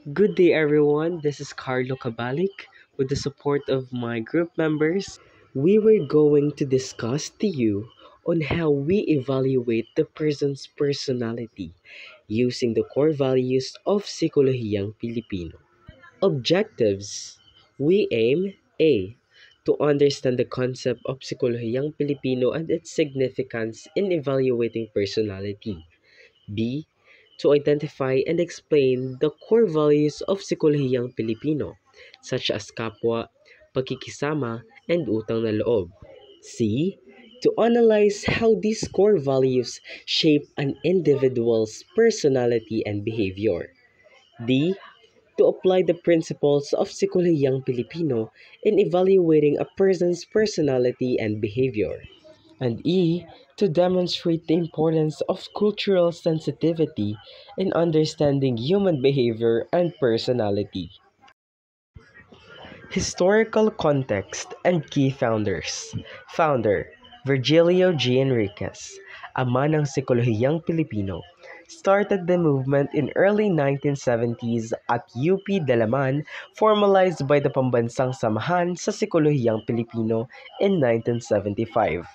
Good day, everyone. This is Carlo Cabalik. With the support of my group members, we were going to discuss to you on how we evaluate the person's personality using the core values of Psikolohiyang Pilipino. Objectives. We aim A. To understand the concept of Psikolohiyang Pilipino and its significance in evaluating personality. B. To identify and explain the core values of Psikolohiyang Pilipino, such as kapwa, pagkikisama, and utang na loob. C. To analyze how these core values shape an individual's personality and behavior. D. To apply the principles of Psikolohiyang Pilipino in evaluating a person's personality and behavior. And E, to demonstrate the importance of cultural sensitivity in understanding human behavior and personality. Historical context and key founders. Founder, Virgilio G. Enriquez, ama ng Psikolohiyang Pilipino, started the movement in early 1970s at UP Dalaman, formalized by the Pambansang Samahan sa Psikolohiyang Pilipino in 1975.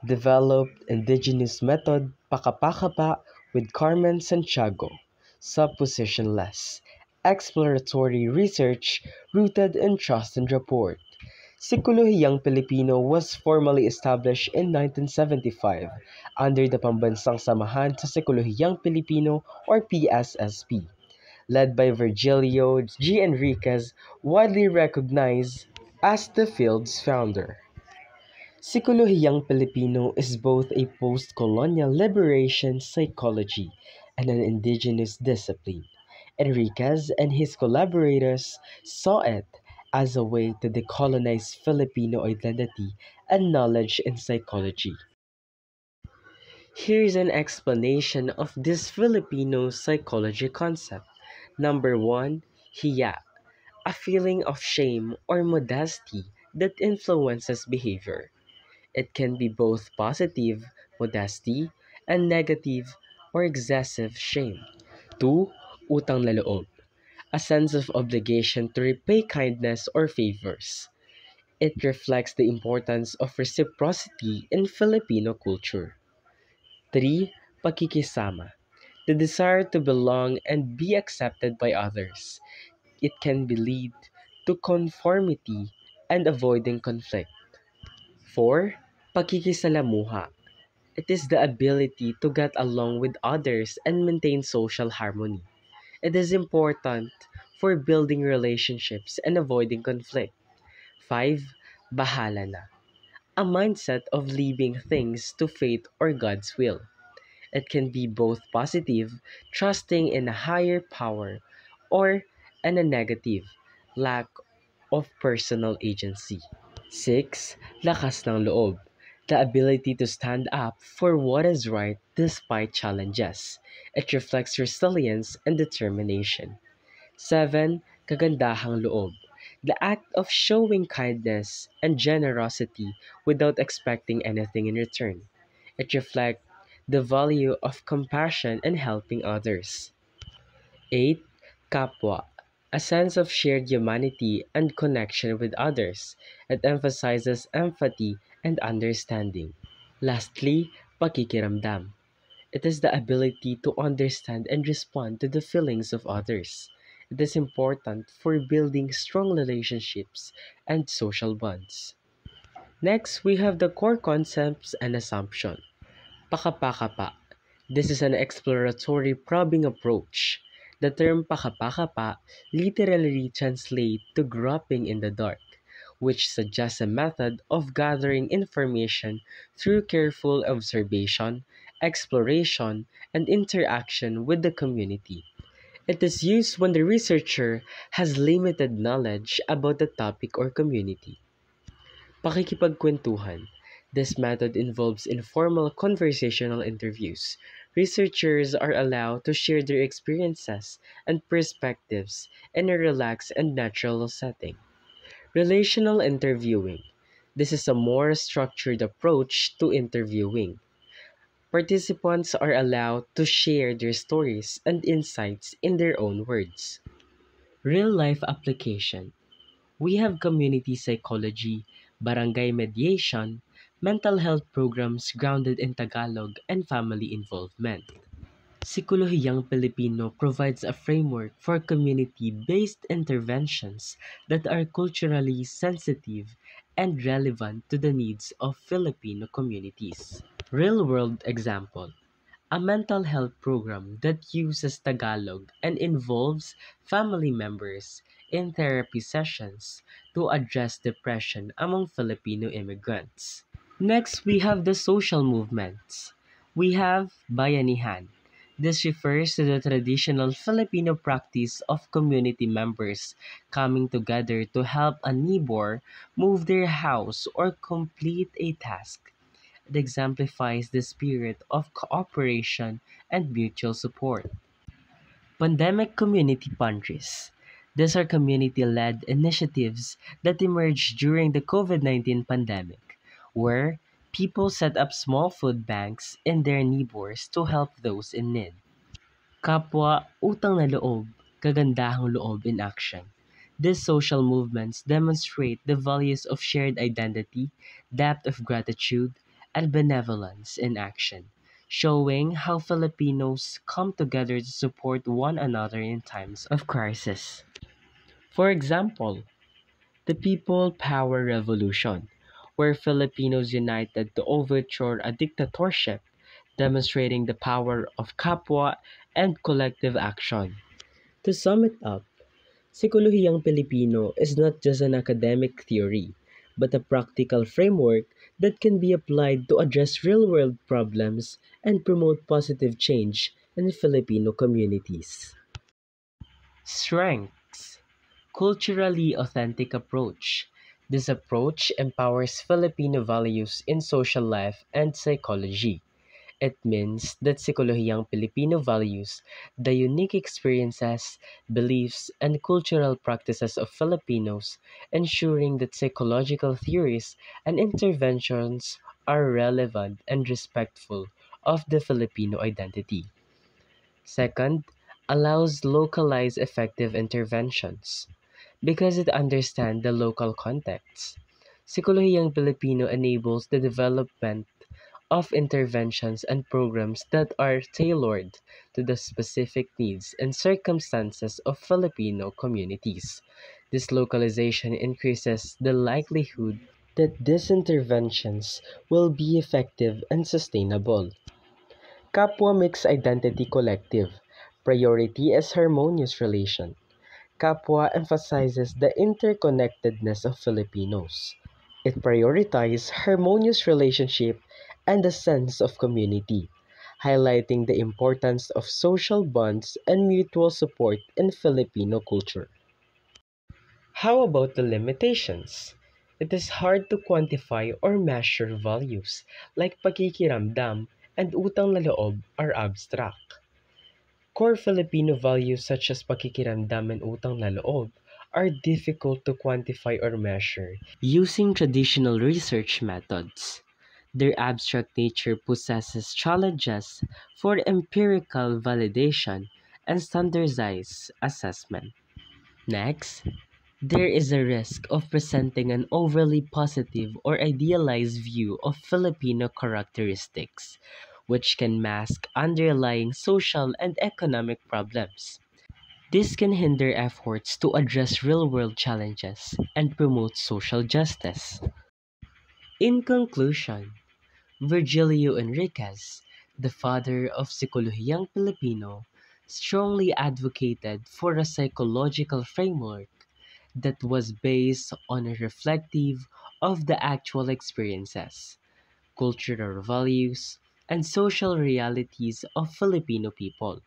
Developed indigenous method Pakapakapa with Carmen Santiago, suppositionless, exploratory research rooted in trust and rapport. Psikolohiyang Pilipino was formally established in 1975 under the Pambansang Samahan sa Psikolohiyang Pilipino or PSSP, led by Virgilio G. Enriquez, widely recognized as the field's founder. Psikolohiyang Pilipino is both a post-colonial liberation psychology and an indigenous discipline. Enriquez and his collaborators saw it as a way to decolonize Filipino identity and knowledge in psychology. Here's an explanation of this Filipino psychology concept. Number one, hiya, a feeling of shame or modesty that influences behavior. It can be both positive, modesty, and negative or excessive shame. 2. Utang na loob. A sense of obligation to repay kindness or favors. It reflects the importance of reciprocity in Filipino culture. 3. Pakikisama. The desire to belong and be accepted by others. It can be lead to conformity and avoiding conflict. 4. Pakikisalamuha. It is the ability to get along with others and maintain social harmony. It is important for building relationships and avoiding conflict. 5. Bahala na. A mindset of leaving things to fate or God's will. It can be both positive, trusting in a higher power, or and a negative, lack of personal agency. 6. Lakas ng loob. The ability to stand up for what is right despite challenges. It reflects resilience and determination. 7. Kagandahang loob. The act of showing kindness and generosity without expecting anything in return. It reflects the value of compassion and helping others. 8. Kapwa. A sense of shared humanity and connection with others. It emphasizes empathy and understanding. Lastly, pakikiramdam. It is the ability to understand and respond to the feelings of others. It is important for building strong relationships and social bonds. Next, we have the core concepts and assumption. Pakapakapa. This is an exploratory probing approach. The term pakapakapa literally translates to groping in the dark, which suggests a method of gathering information through careful observation, exploration, and interaction with the community. It is used when the researcher has limited knowledge about the topic or community. Pakikipagkwentuhan. This method involves informal conversational interviews. Researchers are allowed to share their experiences and perspectives in a relaxed and natural setting. Relational interviewing. This is a more structured approach to interviewing. Participants are allowed to share their stories and insights in their own words. Real-life application. We have community psychology, barangay mediation, mental health programs grounded in Tagalog, and family involvement. Psikolohiyang Pilipino provides a framework for community-based interventions that are culturally sensitive and relevant to the needs of Filipino communities. Real-world example. A mental health program that uses Tagalog and involves family members in therapy sessions to address depression among Filipino immigrants. Next, we have the social movements. We have Bayanihan. This refers to the traditional Filipino practice of community members coming together to help a neighbor move their house or complete a task. It exemplifies the spirit of cooperation and mutual support. Pandemic community pantries. These are community led initiatives that emerged during the COVID-19 pandemic, where people set up small food banks in their neighbors to help those in need. Kapwa utang na loob, kagandahang loob in action. These social movements demonstrate the values of shared identity, depth of gratitude, and benevolence in action, showing how Filipinos come together to support one another in times of crisis. For example, the People Power Revolution, where Filipinos united to overthrow a dictatorship, demonstrating the power of kapwa and collective action. To sum it up, Psikolohiyang Pilipino is not just an academic theory, but a practical framework that can be applied to address real-world problems and promote positive change in Filipino communities. Strengths. Culturally authentic approach. This approach empowers Filipino values in social life and psychology. It means that Psikolohiyang Pilipino values the unique experiences, beliefs, and cultural practices of Filipinos, ensuring that psychological theories and interventions are relevant and respectful of the Filipino identity. Second, allows localized effective interventions because it understands the local context. Psikolohiyang Pilipino enables the development of interventions and programs that are tailored to the specific needs and circumstances of Filipino communities. This localization increases the likelihood that these interventions will be effective and sustainable. Kapwa Mixed Identity Collective. Priority is harmonious relation. Kapwa emphasizes the interconnectedness of Filipinos. It prioritizes harmonious relationship and a sense of community, highlighting the importance of social bonds and mutual support in Filipino culture. How about the limitations? It is hard to quantify or measure values like pakikiramdam and utang na loob are abstract. Core Filipino values such as pakikiramdam and utang na loob are difficult to quantify or measure using traditional research methods. Their abstract nature possesses challenges for empirical validation and standardized assessment. Next, there is a risk of presenting an overly positive or idealized view of Filipino characteristics, which can mask underlying social and economic problems. This can hinder efforts to address real world challenges and promote social justice. In conclusion, Virgilio Enriquez, the father of Psikolohiyang Pilipino, strongly advocated for a psychological framework that was based on a reflective of the actual experiences, cultural values, and social realities of Filipino people.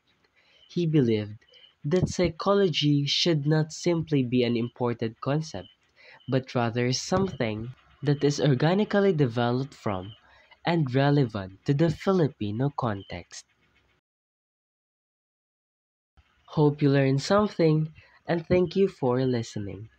He believed that psychology should not simply be an imported concept, but rather something that is organically developed from and relevant to the Filipino context. Hope you learned something and thank you for listening.